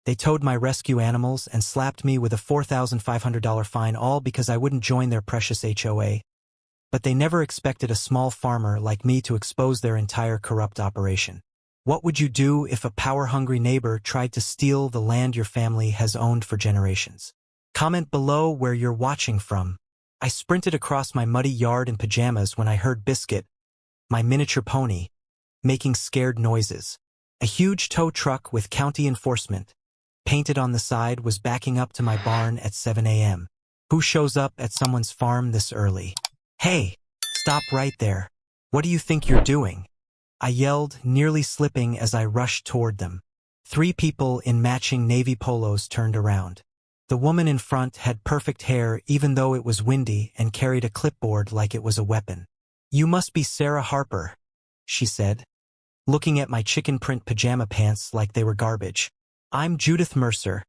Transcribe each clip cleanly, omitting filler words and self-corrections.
They towed my rescue animals and slapped me with a $4,500 fine, all because I wouldn't join their precious HOA. But they never expected a small farmer like me to expose their entire corrupt operation. What would you do if a power-hungry neighbor tried to steal the land your family has owned for generations? Comment below where you're watching from. I sprinted across my muddy yard in pajamas when I heard Biscuit, my miniature pony, making scared noises. A huge tow truck with county enforcement, painted on the side, was backing up to my barn at 7 a.m. Who shows up at someone's farm this early? Hey, stop right there. What do you think you're doing? I yelled, nearly slipping as I rushed toward them. 3 people in matching navy polos turned around. The woman in front had perfect hair even though it was windy and carried a clipboard like it was a weapon. "You must be Sarah Harper," she said, looking at my chicken print pajama pants like they were garbage. "I'm Judith Mercer,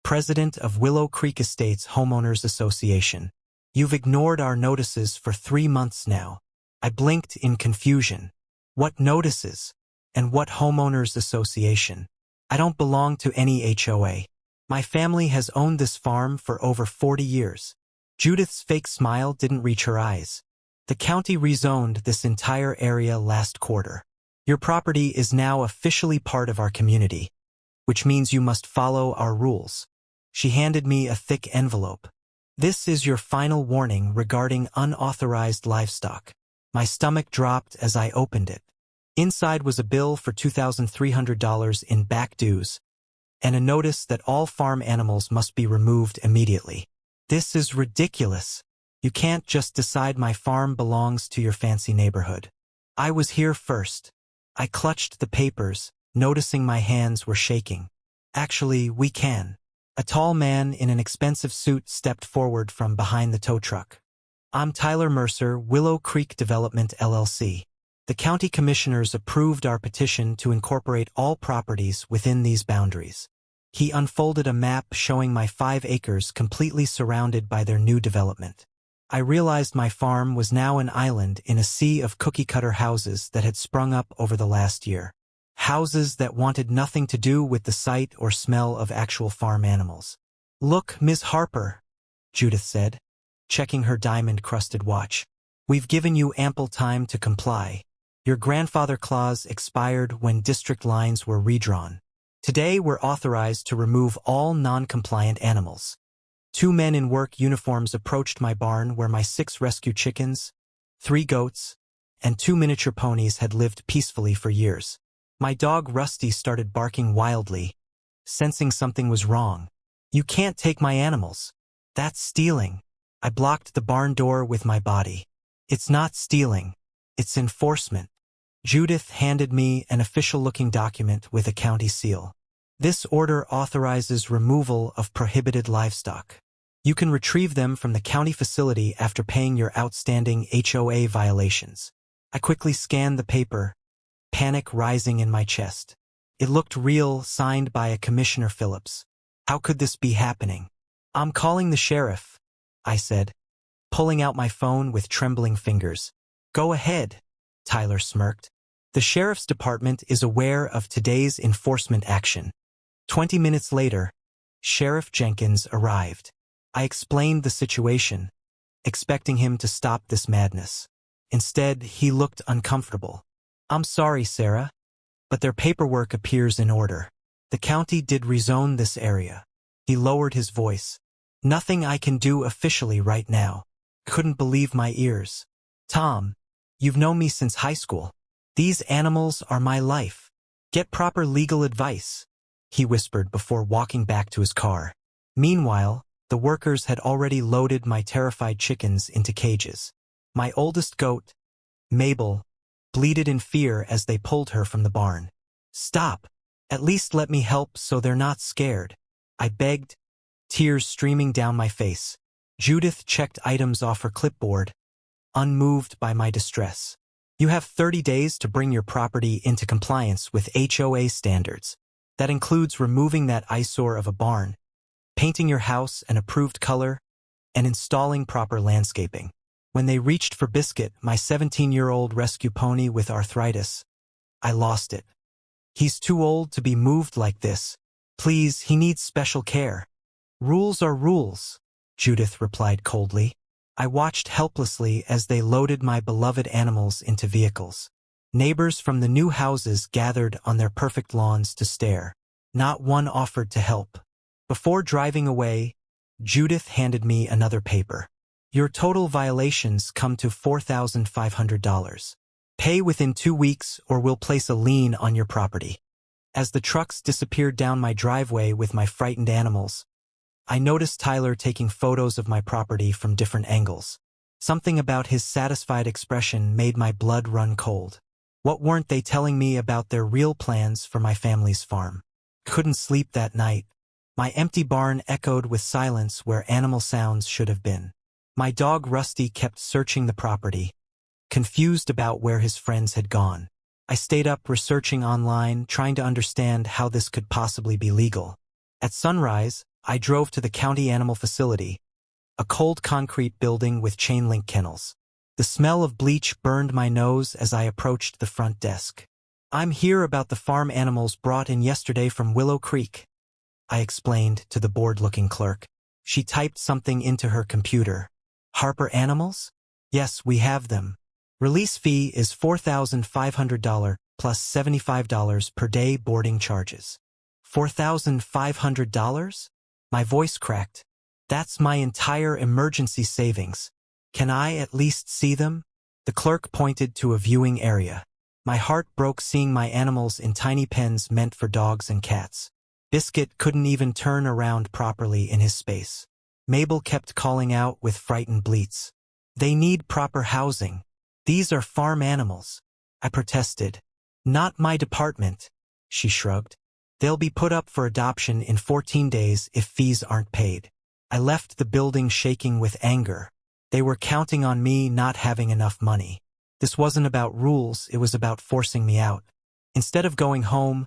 president of Willow Creek Estates Homeowners Association. You've ignored our notices for 3 months now." I blinked in confusion. What notices? And what Homeowners Association? I don't belong to any HOA. My family has owned this farm for over 40 years. Judith's fake smile didn't reach her eyes. The county rezoned this entire area last quarter. Your property is now officially part of our community, which means you must follow our rules. She handed me a thick envelope. This is your final warning regarding unauthorized livestock. My stomach dropped as I opened it. Inside was a bill for $2,300 in back dues, and a notice that all farm animals must be removed immediately. This is ridiculous. You can't just decide my farm belongs to your fancy neighborhood. I was here first. I clutched the papers, noticing my hands were shaking. Actually, we can. A tall man in an expensive suit stepped forward from behind the tow truck. I'm Tyler Mercer, Willow Creek Development, LLC. The county commissioners approved our petition to incorporate all properties within these boundaries. He unfolded a map showing my 5 acres completely surrounded by their new development. I realized my farm was now an island in a sea of cookie-cutter houses that had sprung up over the last year. Houses that wanted nothing to do with the sight or smell of actual farm animals. "Look, Ms. Harper," Judith said, checking her diamond-crusted watch. "We've given you ample time to comply. Your grandfather clause expired when district lines were redrawn. Today we're authorized to remove all non-compliant animals." 2 men in work uniforms approached my barn where my 6 rescue chickens, 3 goats, and 2 miniature ponies had lived peacefully for years. My dog Rusty started barking wildly, sensing something was wrong. "You can't take my animals. That's stealing." I blocked the barn door with my body. "It's not stealing. It's enforcement." Judith handed me an official-looking document with a county seal. "This order authorizes removal of prohibited livestock. You can retrieve them from the county facility after paying your outstanding HOA violations." I quickly scanned the paper, panic rising in my chest. It looked real, signed by a Commissioner Phillips. How could this be happening? "I'm calling the sheriff," I said, pulling out my phone with trembling fingers. "Go ahead," Tyler smirked. "The sheriff's department is aware of today's enforcement action." 20 minutes later, Sheriff Jenkins arrived. I explained the situation, expecting him to stop this madness. Instead, he looked uncomfortable. "I'm sorry, Sarah, but their paperwork appears in order. The county did rezone this area." He lowered his voice. "Nothing I can do officially right now." Couldn't believe my ears. "Tom, you've known me since high school. These animals are my life. Get proper legal advice," he whispered before walking back to his car. Meanwhile, the workers had already loaded my terrified chickens into cages. My oldest goat, Mabel, bleated in fear as they pulled her from the barn. "Stop. At least let me help so they're not scared," I begged, tears streaming down my face. Judith checked items off her clipboard, unmoved by my distress. "You have 30 days to bring your property into compliance with HOA standards. That includes removing that eyesore of a barn, painting your house an approved color, and installing proper landscaping." When they reached for Biscuit, my 17-year-old rescue pony with arthritis, I lost it. "He's too old to be moved like this," Please, he needs special care. Rules are rules, Judith replied coldly. I watched helplessly as they loaded my beloved animals into vehicles. Neighbors from the new houses gathered on their perfect lawns to stare. Not one offered to help. Before driving away, Judith handed me another paper. Your total violations come to $4,500. Pay within 2 weeks or we'll place a lien on your property. As the trucks disappeared down my driveway with my frightened animals, I noticed Tyler taking photos of my property from different angles. Something about his satisfied expression made my blood run cold. What weren't they telling me about their real plans for my family's farm? Couldn't sleep that night. My empty barn echoed with silence where animal sounds should have been. My dog Rusty kept searching the property, confused about where his friends had gone. I stayed up researching online, trying to understand how this could possibly be legal. At sunrise, I drove to the county animal facility, a cold concrete building with chain-link kennels. The smell of bleach burned my nose as I approached the front desk. I'm here about the farm animals brought in yesterday from Willow Creek, I explained to the bored-looking clerk. She typed something into her computer. Harper animals? Yes, we have them. Release fee is $4,500 plus $75 per day boarding charges. $4,500? My voice cracked. That's my entire emergency savings. Can I at least see them? The clerk pointed to a viewing area. My heart broke seeing my animals in tiny pens meant for dogs and cats. Biscuit couldn't even turn around properly in his space. Mabel kept calling out with frightened bleats. They need proper housing. These are farm animals. I protested. Not my department, she shrugged. They'll be put up for adoption in 14 days if fees aren't paid. I left the building shaking with anger. They were counting on me not having enough money. This wasn't about rules, it was about forcing me out. Instead of going home,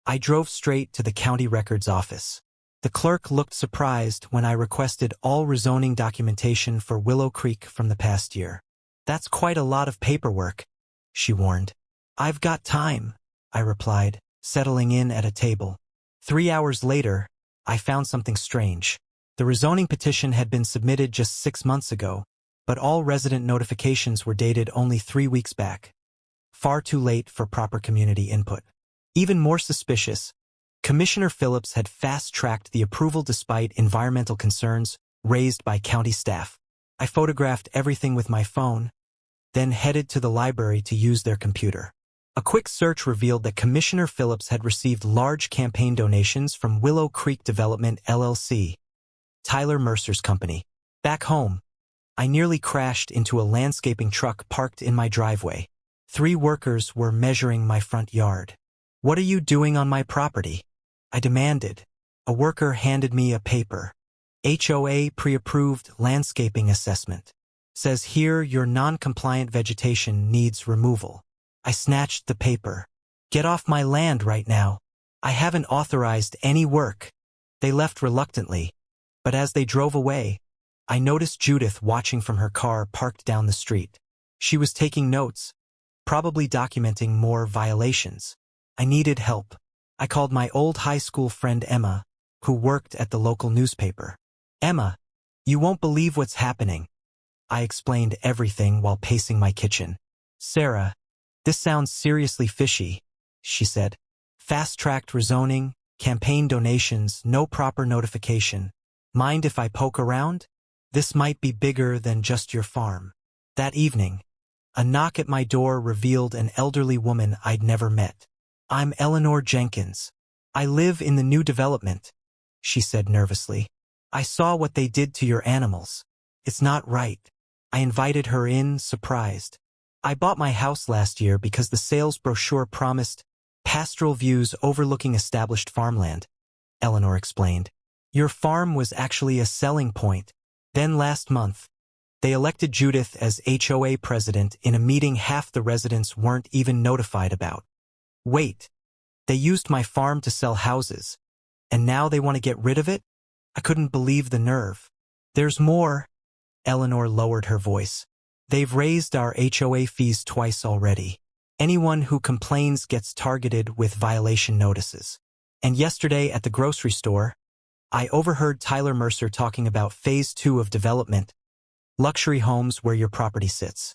I drove straight to the county records office. The clerk looked surprised when I requested all rezoning documentation for Willow Creek from the past year. That's quite a lot of paperwork, she warned. I've got time, I replied, settling in at a table. 3 hours later, I found something strange. The rezoning petition had been submitted just 6 months ago, but all resident notifications were dated only 3 weeks back. Far too late for proper community input. Even more suspicious, Commissioner Phillips had fast-tracked the approval despite environmental concerns raised by county staff. I photographed everything with my phone, then headed to the library to use their computer. A quick search revealed that Commissioner Phillips had received large campaign donations from Willow Creek Development LLC, Tyler Mercer's company. Back home, I nearly crashed into a landscaping truck parked in my driveway. 3 workers were measuring my front yard. What are you doing on my property? I demanded. A worker handed me a paper. HOA pre-approved landscaping assessment. Says here your non-compliant vegetation needs removal. I snatched the paper. Get off my land right now. I haven't authorized any work. They left reluctantly, but as they drove away, I noticed Judith watching from her car parked down the street. She was taking notes, probably documenting more violations. I needed help. I called my old high school friend Emma, who worked at the local newspaper. Emma, you won't believe what's happening. I explained everything while pacing my kitchen. Sarah, this sounds seriously fishy, she said. Fast-tracked rezoning, campaign donations, no proper notification. Mind if I poke around? This might be bigger than just your farm. That evening, a knock at my door revealed an elderly woman I'd never met. I'm Eleanor Jenkins. I live in the new development, she said nervously. I saw what they did to your animals. It's not right. I invited her in, surprised. I bought my house last year because the sales brochure promised pastoral views overlooking established farmland, Eleanor explained. Your farm was actually a selling point. Then last month, they elected Judith as HOA president in a meeting half the residents weren't even notified about. Wait, they used my farm to sell houses, and now they want to get rid of it? I couldn't believe the nerve. There's more. Eleanor lowered her voice. They've raised our HOA fees twice already. Anyone who complains gets targeted with violation notices. And yesterday at the grocery store, I overheard Tyler Mercer talking about Phase 2 of development, luxury homes where your property sits.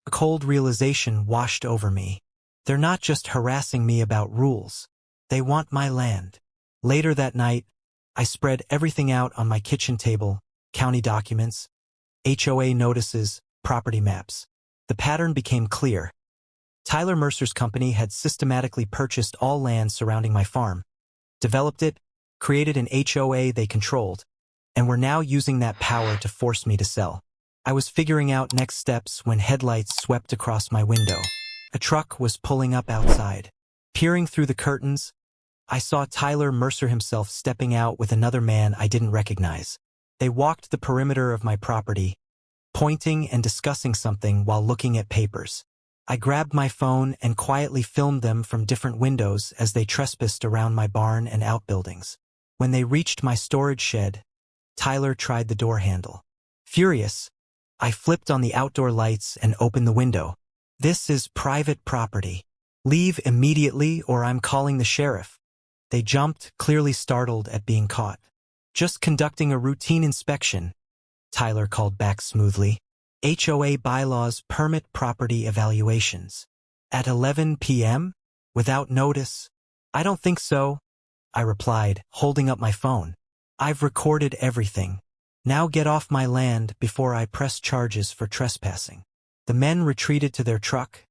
A cold realization washed over me. They're not just harassing me about rules. They want my land. Later that night, I spread everything out on my kitchen table, county documents, HOA notices, property maps. The pattern became clear. Tyler Mercer's company had systematically purchased all land surrounding my farm, developed it, created an HOA they controlled, and were now using that power to force me to sell. I was figuring out next steps when headlights swept across my window. A truck was pulling up outside. Peering through the curtains, I saw Tyler Mercer himself stepping out with another man I didn't recognize. They walked the perimeter of my property, pointing and discussing something while looking at papers. I grabbed my phone and quietly filmed them from different windows as they trespassed around my barn and outbuildings. When they reached my storage shed, Tyler tried the door handle. Furious, I flipped on the outdoor lights and opened the window. "This is private property. Leave immediately or I'm calling the sheriff." They jumped, clearly startled at being caught. "Just conducting a routine inspection," Tyler called back smoothly. "HOA bylaws permit property evaluations." At 11 p.m.? Without notice? "I don't think so," I replied, holding up my phone. "I've recorded everything. Now get off my land before I press charges for trespassing." The men retreated to their truck,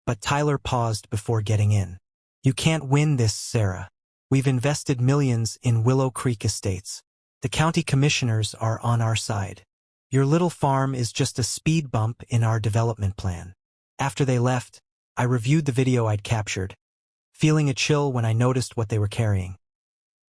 but Tyler paused before getting in. "You can't win this, Sarah. We've invested millions in Willow Creek Estates. The county commissioners are on our side. Your little farm is just a speed bump in our development plan." After they left, I reviewed the video I'd captured, feeling a chill when I noticed what they were carrying.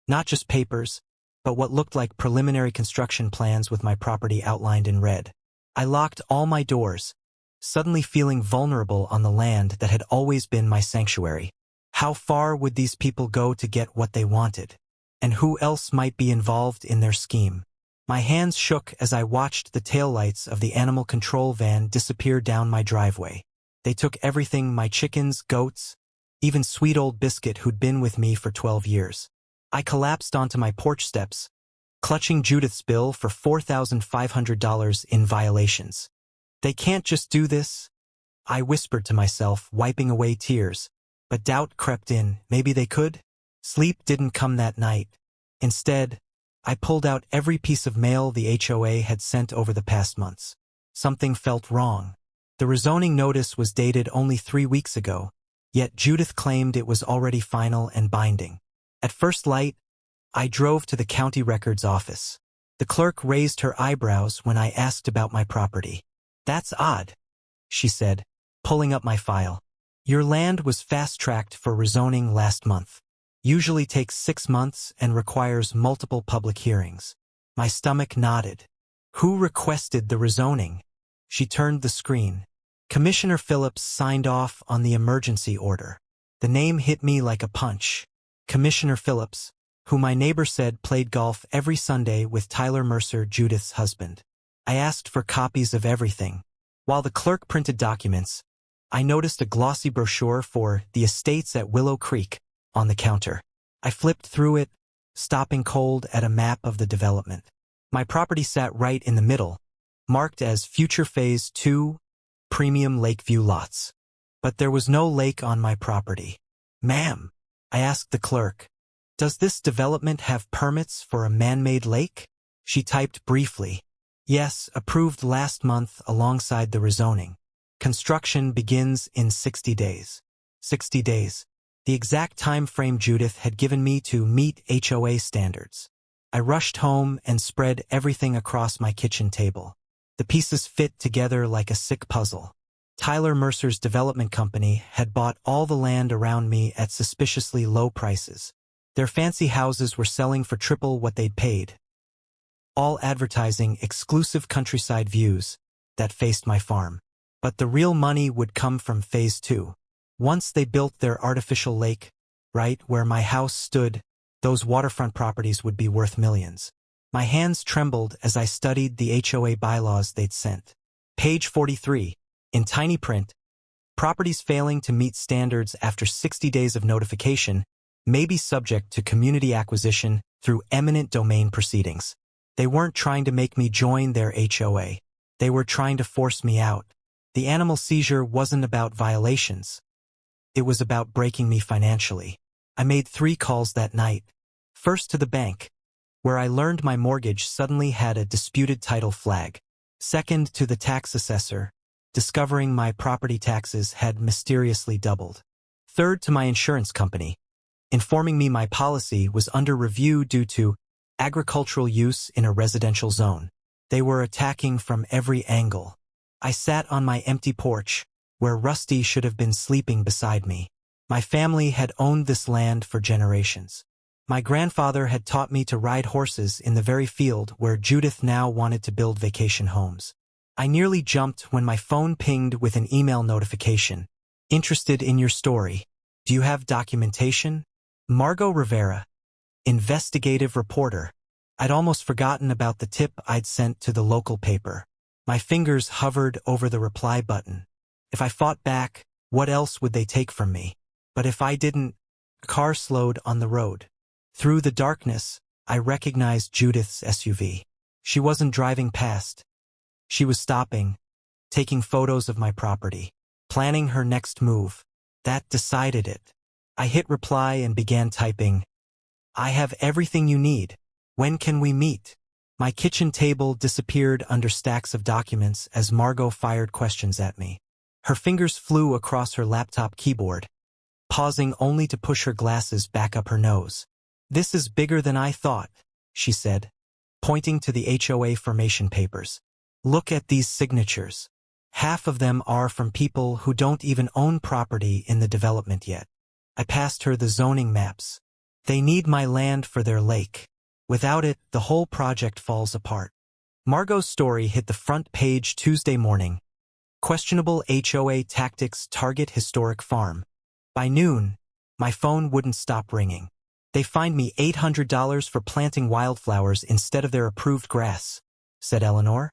Not just papers, but what looked like preliminary construction plans with my property outlined in red. I locked all my doors, suddenly feeling vulnerable on the land that had always been my sanctuary. How far would these people go to get what they wanted? And who else might be involved in their scheme? My hands shook as I watched the taillights of the animal control van disappear down my driveway. They took everything: my chickens, goats, even sweet old Biscuit who'd been with me for 12 years. I collapsed onto my porch steps, clutching Judith's bill for $4,500 in violations. "They can't just do this," I whispered to myself, wiping away tears. But doubt crept in. Maybe they could? Sleep didn't come that night. Instead, I pulled out every piece of mail the HOA had sent over the past months. Something felt wrong. The rezoning notice was dated only 3 weeks ago, yet Judith claimed it was already final and binding. At first light, I drove to the county records office. The clerk raised her eyebrows when I asked about my property. "That's odd," she said, pulling up my file. "Your land was fast-tracked for rezoning last month. Usually takes 6 months and requires multiple public hearings." My stomach nodded. "Who requested the rezoning?" She turned the screen. "Commissioner Phillips signed off on the emergency order." The name hit me like a punch. Commissioner Phillips, who my neighbor said played golf every Sunday with Tyler Mercer, Judith's husband. I asked for copies of everything. While the clerk printed documents, I noticed a glossy brochure for the estates at Willow Creek on the counter. I flipped through it, stopping cold at a map of the development. My property sat right in the middle, marked as Future Phase 2, Premium Lakeview Lots. But there was no lake on my property. "Ma'am," I asked the clerk, "does this development have permits for a man-made lake?" She typed briefly. "Yes, approved last month alongside the rezoning. Construction begins in 60 days. 60 days. The exact time frame Judith had given me to meet HOA standards. I rushed home and spread everything across my kitchen table. The pieces fit together like a sick puzzle. Tyler Mercer's development company had bought all the land around me at suspiciously low prices. Their fancy houses were selling for triple what they'd paid, all advertising exclusive countryside views that faced my farm. But the real money would come from Phase 2. Once they built their artificial lake, right where my house stood, those waterfront properties would be worth millions. My hands trembled as I studied the HOA bylaws they'd sent. Page 43, in tiny print, properties failing to meet standards after 60 days of notification may be subject to community acquisition through eminent domain proceedings. They weren't trying to make me join their HOA. They were trying to force me out. The animal seizure wasn't about violations. It was about breaking me financially. I made 3 calls that night. First to the bank, where I learned my mortgage suddenly had a disputed title flag. Second to the tax assessor, discovering my property taxes had mysteriously doubled. Third to my insurance company, informing me my policy was under review due to agricultural use in a residential zone. They were attacking from every angle. I sat on my empty porch, where Rusty should have been sleeping beside me. My family had owned this land for generations. My grandfather had taught me to ride horses in the very field where Judith now wanted to build vacation homes. I nearly jumped when my phone pinged with an email notification. Interested in your story. Do you have documentation? Margot Rivera, investigative reporter. I'd almost forgotten about the tip I'd sent to the local paper. My fingers hovered over the reply button. If I fought back, what else would they take from me? But if I didn't, a car slowed on the road. Through the darkness, I recognized Judith's SUV. She wasn't driving past. She was stopping, taking photos of my property, planning her next move. That decided it. I hit reply and began typing. I have everything you need. When can we meet? My kitchen table disappeared under stacks of documents as Margot fired questions at me. Her fingers flew across her laptop keyboard, pausing only to push her glasses back up her nose. This is bigger than I thought, she said, pointing to the HOA formation papers. Look at these signatures. Half of them are from people who don't even own property in the development yet. I passed her the zoning maps. They need my land for their lake. Without it, the whole project falls apart. Margot's story hit the front page Tuesday morning. Questionable HOA tactics target historic farm. By noon, my phone wouldn't stop ringing. They fined me $800 for planting wildflowers instead of their approved grass, said Eleanor,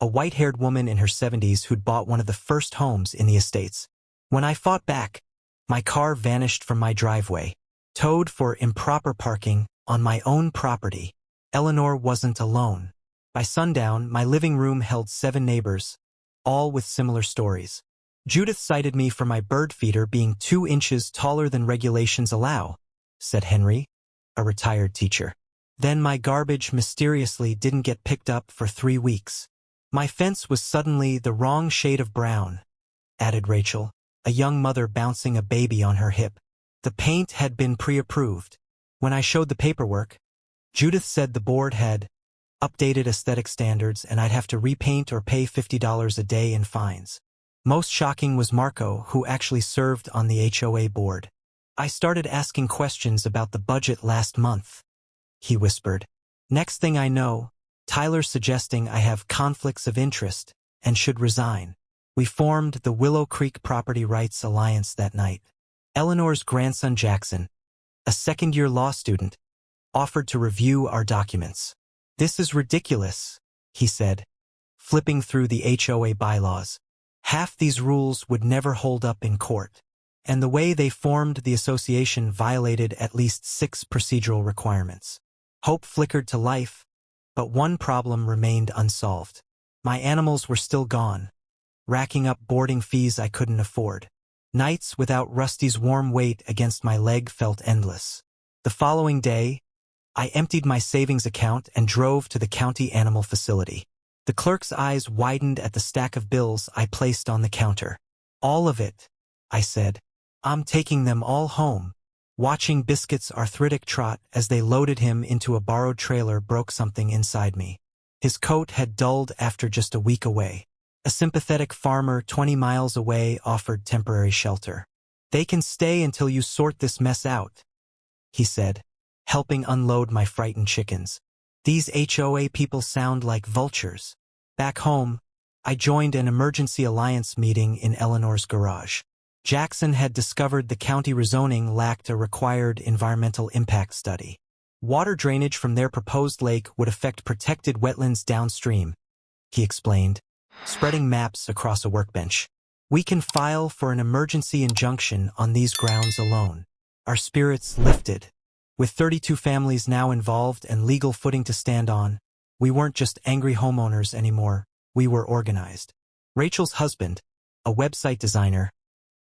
a white-haired woman in her 70s who'd bought one of the first homes in the estates. When I fought back, my car vanished from my driveway, towed for improper parking on my own property. Eleanor wasn't alone. By sundown, my living room held 7 neighbors, all with similar stories. Judith cited me for my bird feeder being 2 inches taller than regulations allow, said Henry, a retired teacher. Then my garbage mysteriously didn't get picked up for 3 weeks. My fence was suddenly the wrong shade of brown, added Rachel, a young mother bouncing a baby on her hip. The paint had been pre-approved. When I showed the paperwork, Judith said the board had updated aesthetic standards and I'd have to repaint or pay $50 a day in fines. Most shocking was Marco, who actually served on the HOA board. I started asking questions about the budget last month, he whispered. Next thing I know, Tyler's suggesting I have conflicts of interest and should resign. We formed the Willow Creek Property Rights Alliance that night. Eleanor's grandson Jackson, a second-year law student, offered to review our documents. This is ridiculous, he said, flipping through the HOA bylaws. Half these rules would never hold up in court, and the way they formed the association violated at least 6 procedural requirements. Hope flickered to life, but one problem remained unsolved. My animals were still gone, racking up boarding fees I couldn't afford. Nights without Rusty's warm weight against my leg felt endless. The following day, I emptied my savings account and drove to the county animal facility. The clerk's eyes widened at the stack of bills I placed on the counter. All of it, I said. I'm taking them all home. Watching Biscuit's arthritic trot as they loaded him into a borrowed trailer broke something inside me. His coat had dulled after just a week away. A sympathetic farmer 20 miles away offered temporary shelter. They can stay until you sort this mess out, he said, helping unload my frightened chickens. These HOA people sound like vultures. Back home, I joined an emergency alliance meeting in Eleanor's garage. Jackson had discovered the county rezoning lacked a required environmental impact study. Water drainage from their proposed lake would affect protected wetlands downstream, he explained, spreading maps across a workbench. We can file for an emergency injunction on these grounds alone. Our spirits lifted. With 32 families now involved and legal footing to stand on, we weren't just angry homeowners anymore, we were organized. Rachel's husband, a website designer,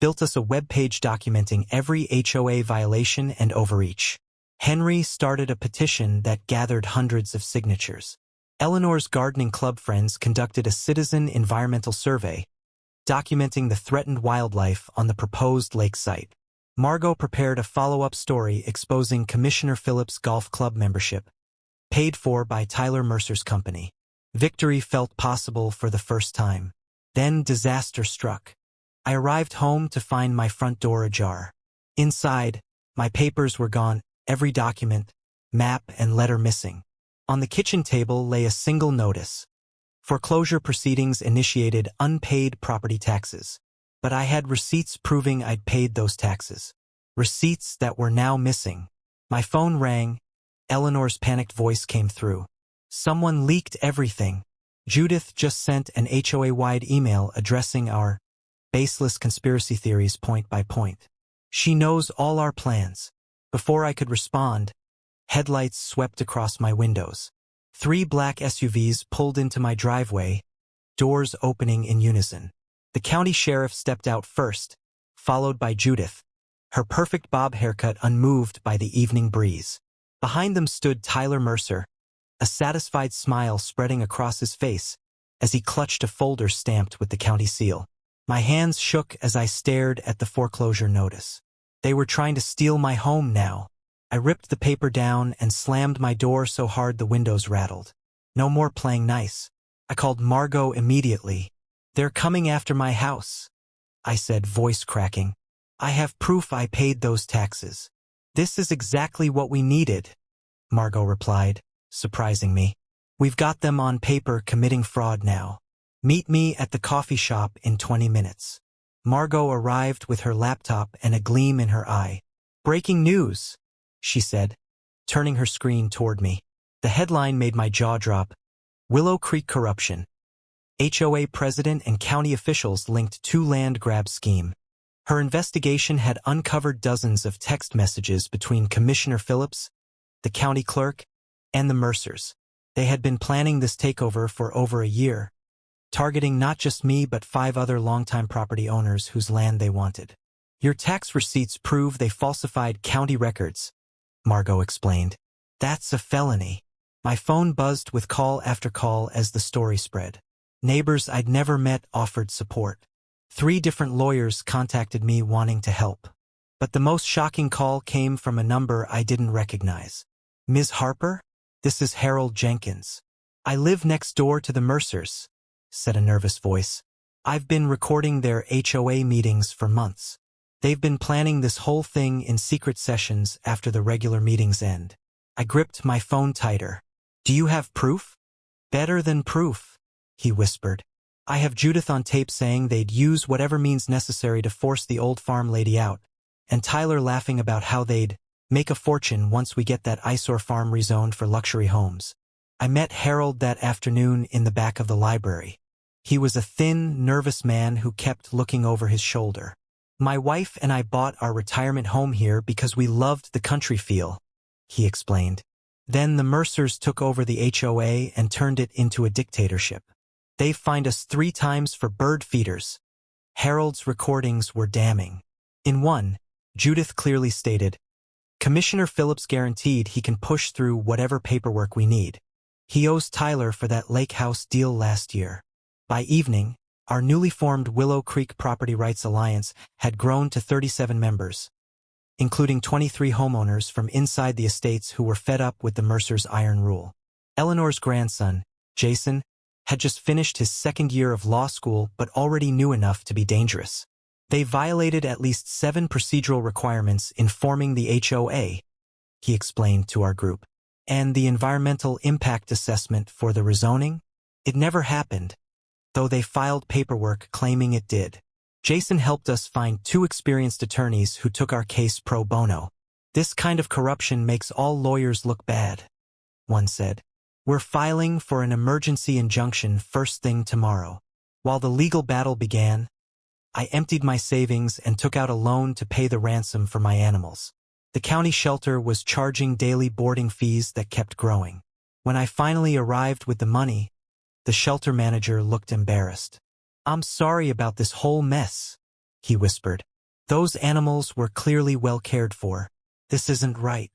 built us a webpage documenting every HOA violation and overreach. Henry started a petition that gathered hundreds of signatures. Eleanor's gardening club friends conducted a citizen environmental survey, documenting the threatened wildlife on the proposed lake site. Margot prepared a follow-up story exposing Commissioner Phillips' golf club membership, paid for by Tyler Mercer's company. Victory felt possible for the first time. Then disaster struck. I arrived home to find my front door ajar. Inside, my papers were gone, every document, map, and letter missing. On the kitchen table lay a single notice. Foreclosure proceedings initiated unpaid property taxes. But I had receipts proving I'd paid those taxes. Receipts that were now missing. My phone rang. Eleanor's panicked voice came through. Someone leaked everything. Judith just sent an HOA-wide email addressing our baseless conspiracy theories point by point. She knows all our plans. Before I could respond, headlights swept across my windows. 3 black SUVs pulled into my driveway, doors opening in unison. The county sheriff stepped out first, followed by Judith, her perfect bob haircut unmoved by the evening breeze. Behind them stood Tyler Mercer, a satisfied smile spreading across his face as he clutched a folder stamped with the county seal. My hands shook as I stared at the foreclosure notice. They were trying to steal my home now. I ripped the paper down and slammed my door so hard the windows rattled. No more playing nice. I called Margot immediately. "They're coming after my house," I said, voice cracking. "I have proof I paid those taxes." "This is exactly what we needed," Margot replied, surprising me. "We've got them on paper committing fraud now. Meet me at the coffee shop in 20 minutes. Margot arrived with her laptop and a gleam in her eye. "Breaking news," she said, turning her screen toward me. The headline made my jaw drop. Willow Creek corruption. HOA president and county officials linked to land grab scheme. Her investigation had uncovered dozens of text messages between Commissioner Phillips, the county clerk, and the Mercers. They had been planning this takeover for over a year, targeting not just me but 5 other longtime property owners whose land they wanted. "Your tax receipts prove they falsified county records," Margot explained. "That's a felony." My phone buzzed with call after call as the story spread. Neighbors I'd never met offered support. 3 different lawyers contacted me wanting to help. But the most shocking call came from a number I didn't recognize. "Ms. Harper? This is Harold Jenkins. I live next door to the Mercers," said a nervous voice. "I've been recording their HOA meetings for months. They've been planning this whole thing in secret sessions after the regular meetings end." I gripped my phone tighter. "Do you have proof?" "Better than proof," he whispered. "I have Judith on tape saying they'd use whatever means necessary to force the old farm lady out, and Tyler laughing about how they'd make a fortune once we get that eyesore farm rezoned for luxury homes." I met Harold that afternoon in the back of the library. He was a thin, nervous man who kept looking over his shoulder. "My wife and I bought our retirement home here because we loved the country feel," he explained. "Then the Mercers took over the HOA and turned it into a dictatorship. They fined us 3 times for bird feeders." Harold's recordings were damning. In one, Judith clearly stated, "Commissioner Phillips guaranteed he can push through whatever paperwork we need. He owes Tyler for that lake house deal last year." By evening, our newly formed Willow Creek Property Rights Alliance had grown to 37 members, including 23 homeowners from inside the estates who were fed up with the Mercers' iron rule. Eleanor's grandson, Jason, had just finished his 2nd year of law school but already knew enough to be dangerous. "They violated at least 7 procedural requirements in forming the HOA," he explained to our group. "And the environmental impact assessment for the rezoning? It never happened, though they filed paperwork claiming it did." Jason helped us find 2 experienced attorneys who took our case pro bono. "This kind of corruption makes all lawyers look bad," one said. "We're filing for an emergency injunction first thing tomorrow." While the legal battle began, I emptied my savings and took out a loan to pay the ransom for my animals. The county shelter was charging daily boarding fees that kept growing. When I finally arrived with the money, the shelter manager looked embarrassed. "I'm sorry about this whole mess," he whispered. "Those animals were clearly well cared for. This isn't right."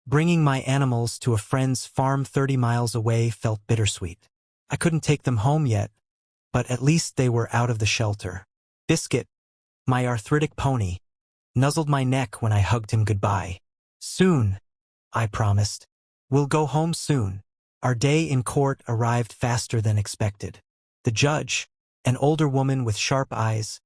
Bringing my animals to a friend's farm 30 miles away felt bittersweet. I couldn't take them home yet, but at least they were out of the shelter. Biscuit, my arthritic pony, nuzzled my neck when I hugged him goodbye. "Soon," I promised. "We'll go home soon." Our day in court arrived faster than expected. The judge, an older woman with sharp eyes,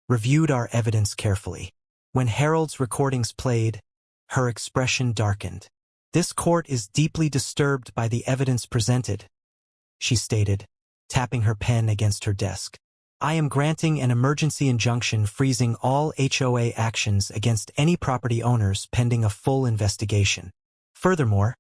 reviewed our evidence carefully. When Harold's recordings played, her expression darkened. "This court is deeply disturbed by the evidence presented," she stated, tapping her pen against her desk. "I am granting an emergency injunction freezing all HOA actions against any property owners pending a full investigation. Furthermore,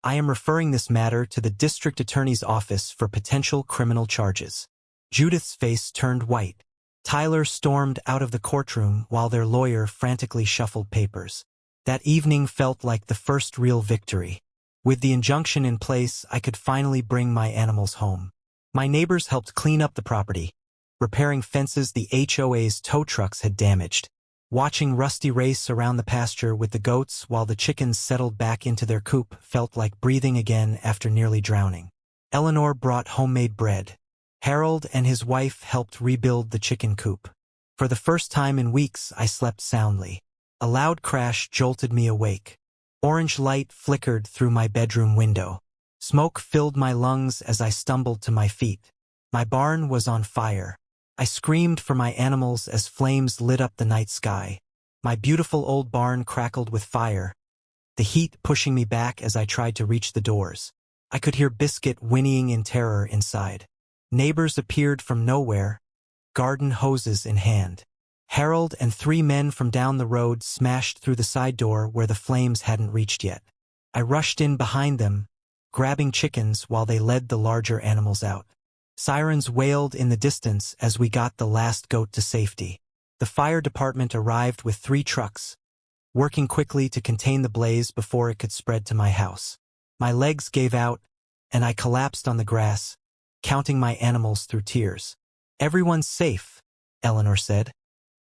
I am referring this matter to the district attorney's office for potential criminal charges." Judith's face turned white. Tyler stormed out of the courtroom while their lawyer frantically shuffled papers. That evening felt like the first real victory. With the injunction in place, I could finally bring my animals home. My neighbors helped clean up the property, repairing fences the HOA's tow trucks had damaged. Watching Rusty race around the pasture with the goats while the chickens settled back into their coop felt like breathing again after nearly drowning. Eleanor brought homemade bread. Harold and his wife helped rebuild the chicken coop. For the first time in weeks, I slept soundly. A loud crash jolted me awake. Orange light flickered through my bedroom window. Smoke filled my lungs as I stumbled to my feet. My barn was on fire. I screamed for my animals as flames lit up the night sky. My beautiful old barn crackled with fire, the heat pushing me back as I tried to reach the doors. I could hear Biscuit whinnying in terror inside. Neighbors appeared from nowhere, garden hoses in hand. Harold and 3 men from down the road smashed through the side door where the flames hadn't reached yet. I rushed in behind them, grabbing chickens while they led the larger animals out. Sirens wailed in the distance as we got the last goat to safety. The fire department arrived with 3 trucks, working quickly to contain the blaze before it could spread to my house. My legs gave out, and I collapsed on the grass, counting my animals through tears. "Everyone's safe," Eleanor said,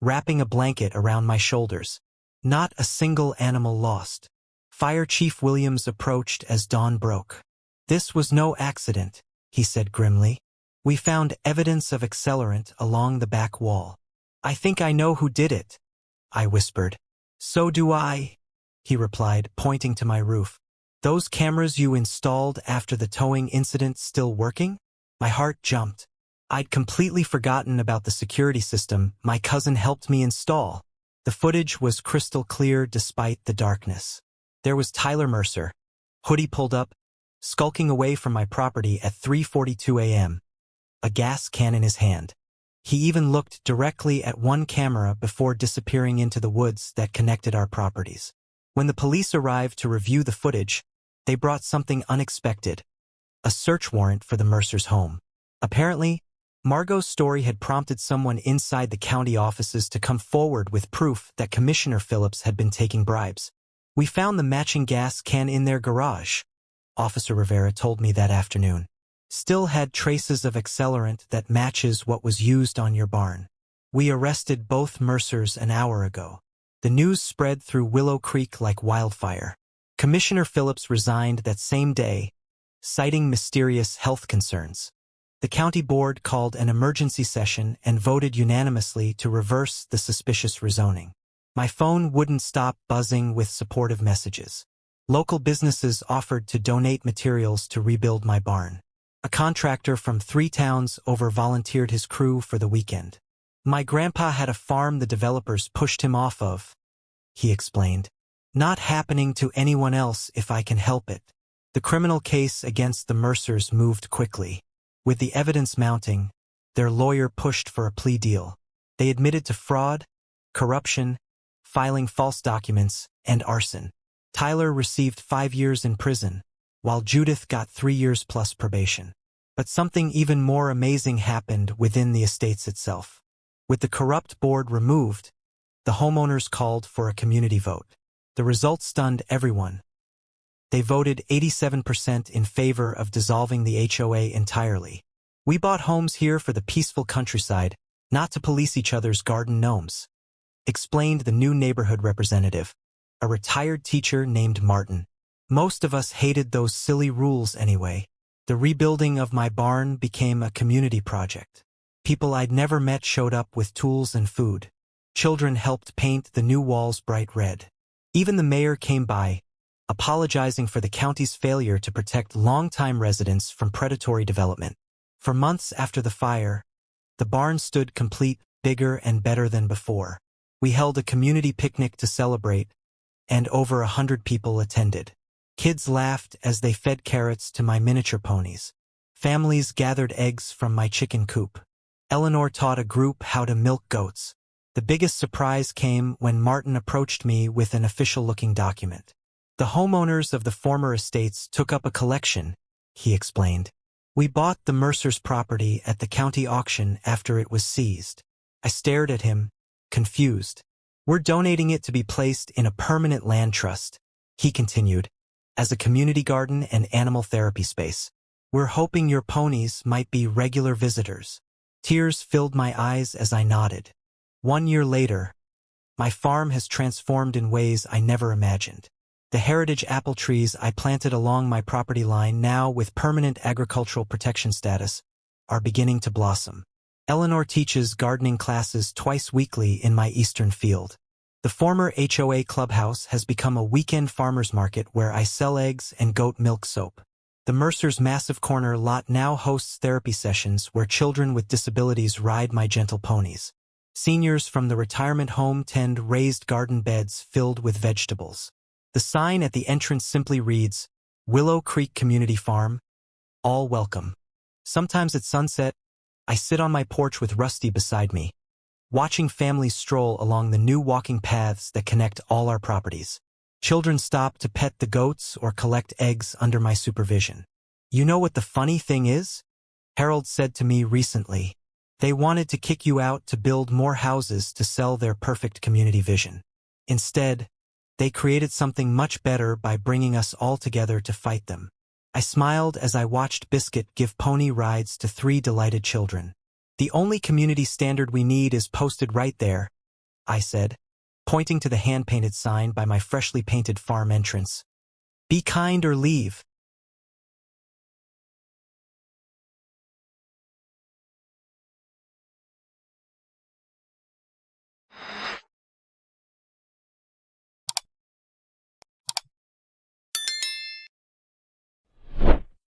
wrapping a blanket around my shoulders. "Not a single animal lost." Fire Chief Williams approached as dawn broke. "This was no accident," he said grimly. "We found evidence of accelerant along the back wall." "I think I know who did it," I whispered. "So do I," he replied, pointing to my roof. "Those cameras you installed after the towing incident still working?" My heart jumped. I'd completely forgotten about the security system my cousin helped me install. The footage was crystal clear despite the darkness. There was Tyler Mercer, hoodie pulled up, skulking away from my property at 3:42 a.m., a gas can in his hand. He even looked directly at one camera before disappearing into the woods that connected our properties. When the police arrived to review the footage, they brought something unexpected: a search warrant for the Mercers' home. Apparently, Margot's story had prompted someone inside the county offices to come forward with proof that Commissioner Phillips had been taking bribes. "We found the matching gas can in their garage," Officer Rivera told me that afternoon. "Still had traces of accelerant that matches what was used on your barn. We arrested both Mercers an hour ago." The news spread through Willow Creek like wildfire. Commissioner Phillips resigned that same day, citing mysterious health concerns. The county board called an emergency session and voted unanimously to reverse the suspicious rezoning. My phone wouldn't stop buzzing with supportive messages. Local businesses offered to donate materials to rebuild my barn. A contractor from 3 towns over volunteered his crew for the weekend. "My grandpa had a farm the developers pushed him off of," he explained. "Not happening to anyone else if I can help it." The criminal case against the Mercers moved quickly. With the evidence mounting, their lawyer pushed for a plea deal. They admitted to fraud, corruption, filing false documents, and arson. Tyler received 5 years in prison, while Judith got 3 years plus probation. But something even more amazing happened within the estates itself. With the corrupt board removed, the homeowners called for a community vote. The results stunned everyone. They voted 87% in favor of dissolving the HOA entirely. We bought homes here for the peaceful countryside, not to police each other's garden gnomes, explained the new neighborhood representative, a retired teacher named Martin. Most of us hated those silly rules anyway. The rebuilding of my barn became a community project. People I'd never met showed up with tools and food. Children helped paint the new walls bright red. Even the mayor came by, apologizing for the county's failure to protect longtime residents from predatory development. For months after the fire, the barn stood complete, bigger and better than before. We held a community picnic to celebrate, and over 100 people attended. Kids laughed as they fed carrots to my miniature ponies. Families gathered eggs from my chicken coop. Eleanor taught a group how to milk goats. The biggest surprise came when Martin approached me with an official-looking document. The homeowners of the former estates took up a collection, he explained. We bought the Mercer's property at the county auction after it was seized. I stared at him, confused. We're donating it to be placed in a permanent land trust, he continued, as a community garden and animal therapy space. We're hoping your ponies might be regular visitors. Tears filled my eyes as I nodded. 1 year later, my farm has transformed in ways I never imagined. The heritage apple trees I planted along my property line, now with permanent agricultural protection status, are beginning to blossom. Eleanor teaches gardening classes twice weekly in my eastern field. The former HOA clubhouse has become a weekend farmers market where I sell eggs and goat milk soap. The Mercer's massive corner lot now hosts therapy sessions where children with disabilities ride my gentle ponies. Seniors from the retirement home tend raised garden beds filled with vegetables. The sign at the entrance simply reads, Willow Creek Community Farm, all welcome. Sometimes at sunset, I sit on my porch with Rusty beside me, watching families stroll along the new walking paths that connect all our properties. Children stop to pet the goats or collect eggs under my supervision. You know what the funny thing is? Harold said to me recently. They wanted to kick you out to build more houses to sell their perfect community vision. Instead, they created something much better by bringing us all together to fight them. I smiled as I watched Biscuit give pony rides to 3 delighted children. The only community standard we need is posted right there, I said, pointing to the hand-painted sign by my freshly painted farm entrance. Be kind or leave.